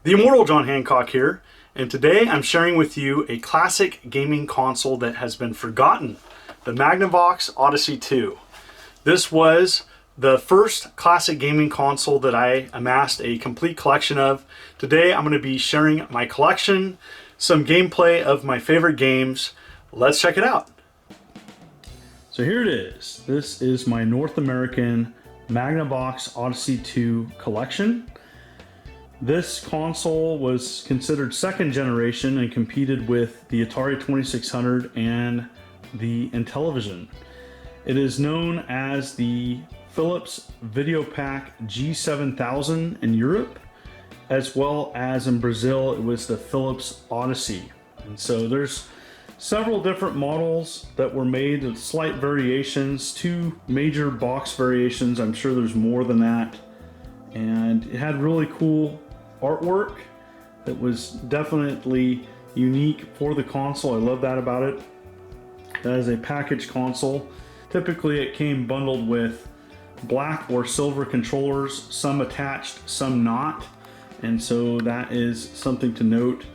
The immortal John Hancock here, and today I'm sharing with you a classic gaming console that has been forgotten, the Magnavox Odyssey 2. This was the first classic gaming console that I amassed a complete collection of. Today I'm going to be sharing my collection, some gameplay of my favorite games. Let's check it out. So here it is. This is my North American Magnavox Odyssey 2 collection. This console was considered second generation and competed with the Atari 2600 and the Intellivision. It is known as the Philips VideoPack G7000 in Europe, as well as in Brazil it was the Philips Odyssey. And so there's several different models that were made with slight variations, two major box variations. I'm sure there's more than that. And it had really cool artwork that was definitely unique for the console. I love that about it. That is a package console. Typically it came bundled with black or silver controllers, some attached, some not. And so that is something to note.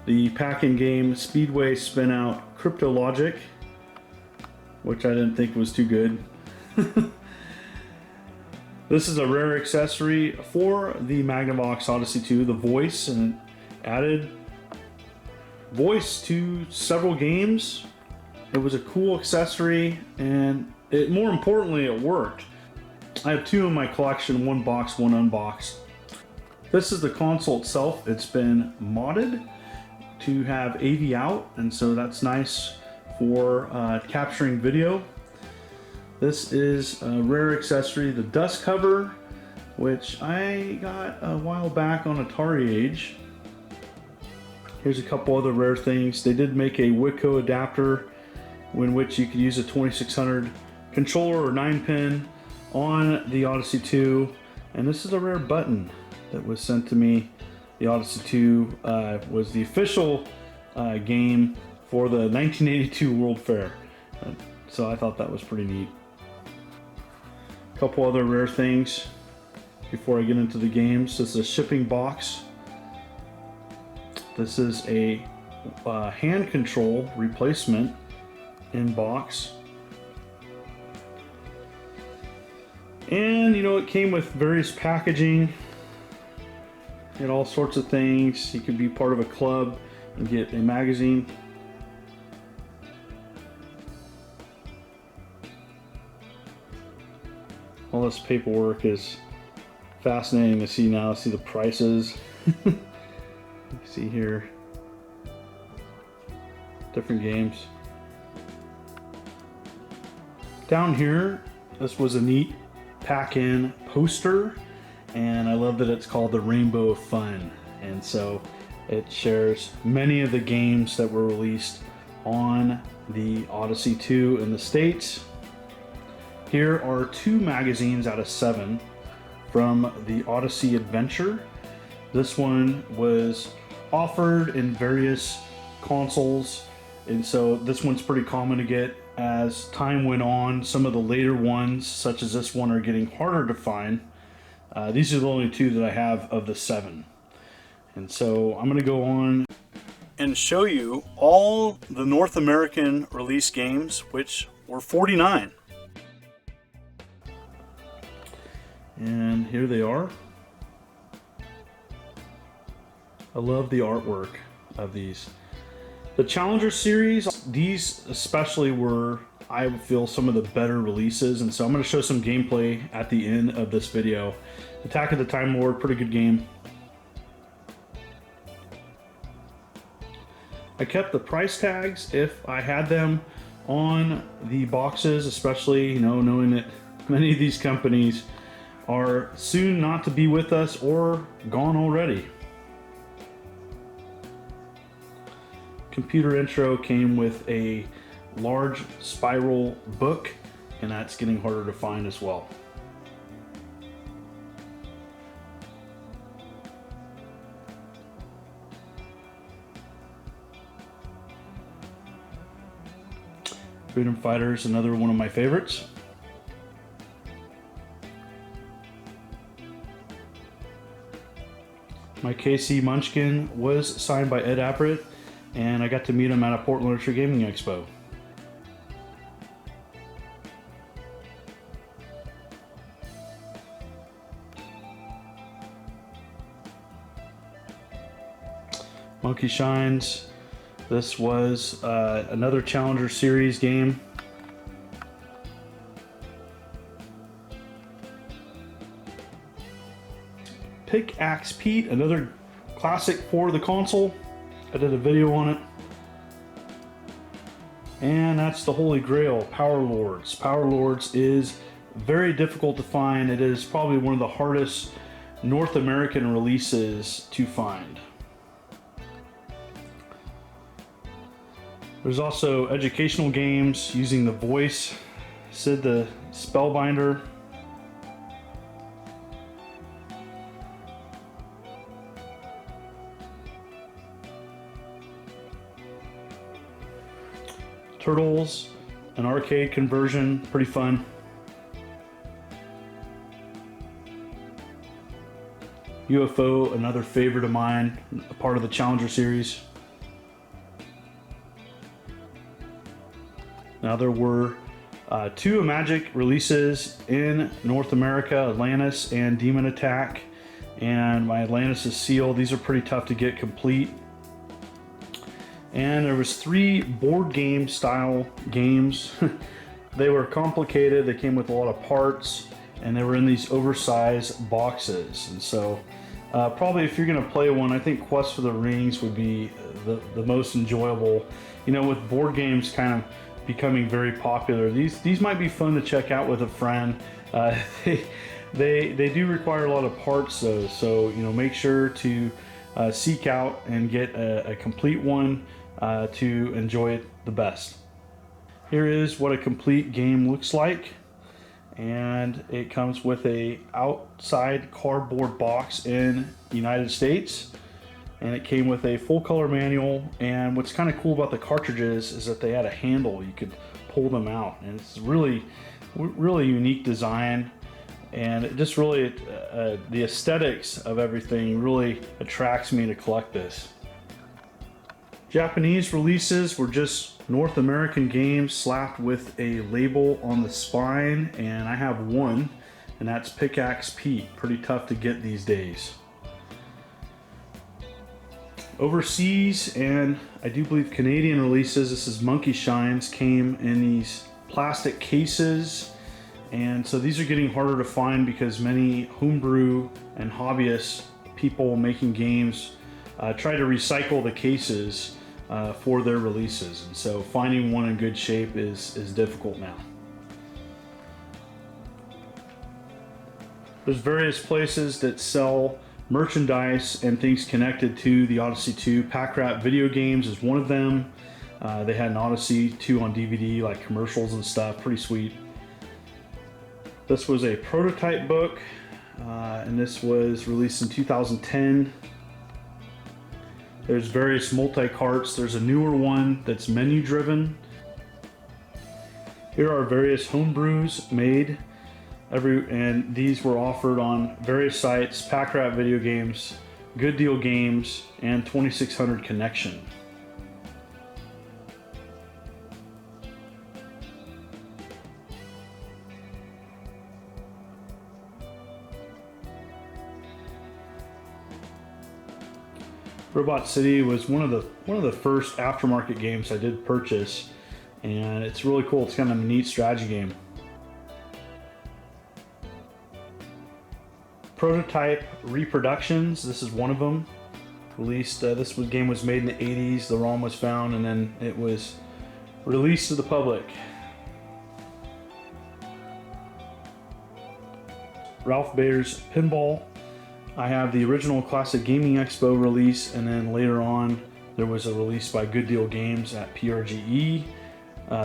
The pack-in game Speedway Spin Out Cryptologic, which I didn't think was too good. This is a rare accessory for the Magnavox Odyssey 2, the voice, and it added voice to several games. It was a cool accessory, and more importantly, it worked. I have two in my collection, one box, one unboxed. This is the console itself. It's been modded to have AV out, and so that's nice for capturing video. This is a rare accessory, the dust cover, which I got a while back on Atari Age. Here's a couple other rare things. They did make a Wico adapter in which you could use a 2600 controller or 9-pin on the Odyssey 2. And this is a rare button that was sent to me. The Odyssey 2 was the official game for the 1982 World Fair. So I thought that was pretty neat. A couple other rare things before I get into the games. This is a shipping box. This is a hand control replacement in box. And you know, it came with various packaging and all sorts of things. You could be part of a club and get a magazine. All this paperwork is fascinating to see now. See the prices. You see here different games. Down here, this was a neat pack-in poster, and I love that it's called the Rainbow of Fun. And so it shares many of the games that were released on the Odyssey 2 in the States. Here are 2 magazines out of 7 from the Odyssey Adventure. This one was offered in various consoles, and so this one's pretty common to get. As time went on, some of the later ones, such as this one, are getting harder to find. These are the only 2 that I have of the 7. And so I'm going to go on and show you all the North American release games, which were 49. And here they are. I love the artwork of these. The Challenger series, these especially were, I feel, some of the better releases, and so I'm going to show some gameplay at the end of this video. Attack of the Time Lord, pretty good game. I kept the price tags if I had them on the boxes, especially, you know, knowing that many of these companies are soon not to be with us or gone already. Computer Intro came with a large spiral book, and that's getting harder to find as well. Freedom Fighters, another one of my favorites. My KC Munchkin was signed by Ed Appert, and I got to meet him at a Portland Literature Gaming Expo. Monkey Shines. This was another Challenger Series game. Pickaxe Pete, another classic for the console. I did a video on it. And that's the Holy Grail, Power Lords. Power Lords is very difficult to find. It is probably one of the hardest North American releases to find. There's also educational games using the voice. Sid the Spellbinder. Turtles, an arcade conversion, pretty fun. UFO, another favorite of mine, a part of the Challenger series. Now there were two Magic releases in North America, Atlantis and Demon Attack. And my Atlantis is sealed. These are pretty tough to get complete. And there was 3 board game style games. They were complicated, they came with a lot of parts, and they were in these oversized boxes. And so probably if you're gonna play one, I think Quest for the Rings would be the most enjoyable. You know, with board games kind of becoming very popular, these might be fun to check out with a friend. They do require a lot of parts though, so you know, make sure to seek out and get a complete one to enjoy it the best. Here is what a complete game looks like, and it comes with a outside cardboard box in the United States, and it came with a full color manual. And what's kind of cool about the cartridges is that they had a handle, you could pull them out, and it's really unique design. And it just really, the aesthetics of everything really attracts me to collect this. Japanese releases were just North American games slapped with a label on the spine, and I have one, and that's Pickaxe Pete. Pretty tough to get these days. Overseas, and I do believe Canadian releases, this is Monkey Shines, came in these plastic cases. And so these are getting harder to find because many homebrew and hobbyist people making games try to recycle the cases for their releases. And so finding one in good shape is difficult now. There's various places that sell merchandise and things connected to the Odyssey 2. Pack Rat Video Games is one of them. They had an Odyssey 2 on DVD, like commercials and stuff, pretty sweet. This was a prototype book, and this was released in 2010. There's various multi-carts. There's a newer one that's menu driven. Here are various homebrews made, and these were offered on various sites: Pack Rat Video Games, Good Deal Games, and 2600 Connection. Robot City was one of the first aftermarket games I did purchase, and it's really cool. It's kind of a neat strategy game. Prototype Reproductions, this is one of them. Released, this game was made in the 80s, the ROM was found, and then it was released to the public. Ralph Baer's Pinball. I have the original Classic Gaming Expo release, and then later on there was a release by Good Deal Games at PRGE.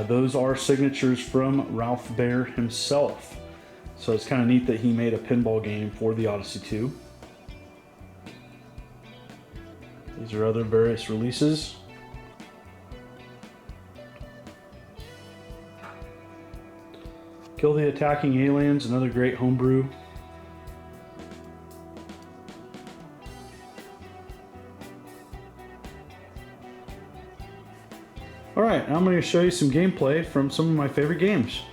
Those are signatures from Ralph Baer himself. So it's kind of neat that he made a pinball game for the Odyssey 2. These are other various releases. Gildea Attacking Aliens, another great homebrew. Alright, I'm going to show you some gameplay from some of my favorite games.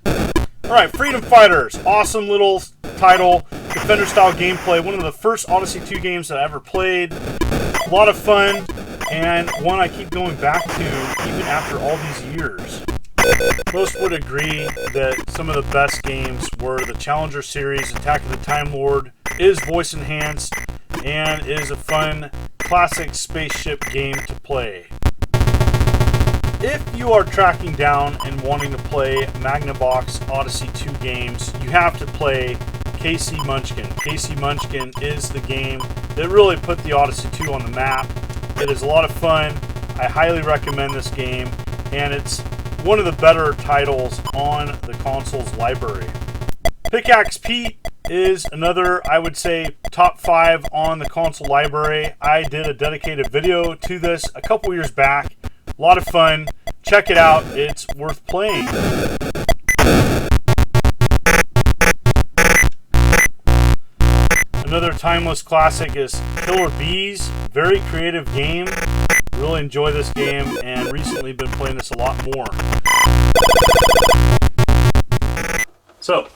Alright, Freedom Fighters. Awesome little title, Defender style gameplay. One of the first Odyssey 2 games that I ever played. A lot of fun, and one I keep going back to even after all these years. Most would agree that some of the best games were the Challenger series. Attack of the Time Lord is voice enhanced and is a fun classic spaceship game to play. If you are tracking down and wanting to play Magnavox Odyssey 2 games, you have to play KC Munchkin. KC Munchkin is the game that really put the Odyssey 2 on the map. It is a lot of fun. I highly recommend this game, and it's one of the better titles on the console's library. Pickaxe Pete is another, I would say, top 5 on the console library. I did a dedicated video to this a couple years back. A lot of fun. Check it out. It's worth playing. Another timeless classic is Killer Bees. Very creative game. Really enjoy this game and recently been playing this a lot more. So,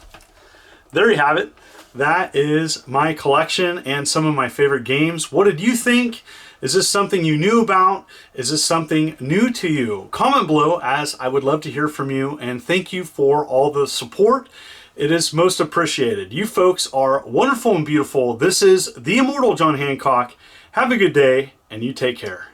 there you have it. That is my collection and some of my favorite games. What did you think? Is this something you knew about? Is this something new to you? Comment below, as I would love to hear from you, and thank you for all the support. It is most appreciated. You folks are wonderful and beautiful. This is the Immortal John Hancock. Have a good day, and you take care.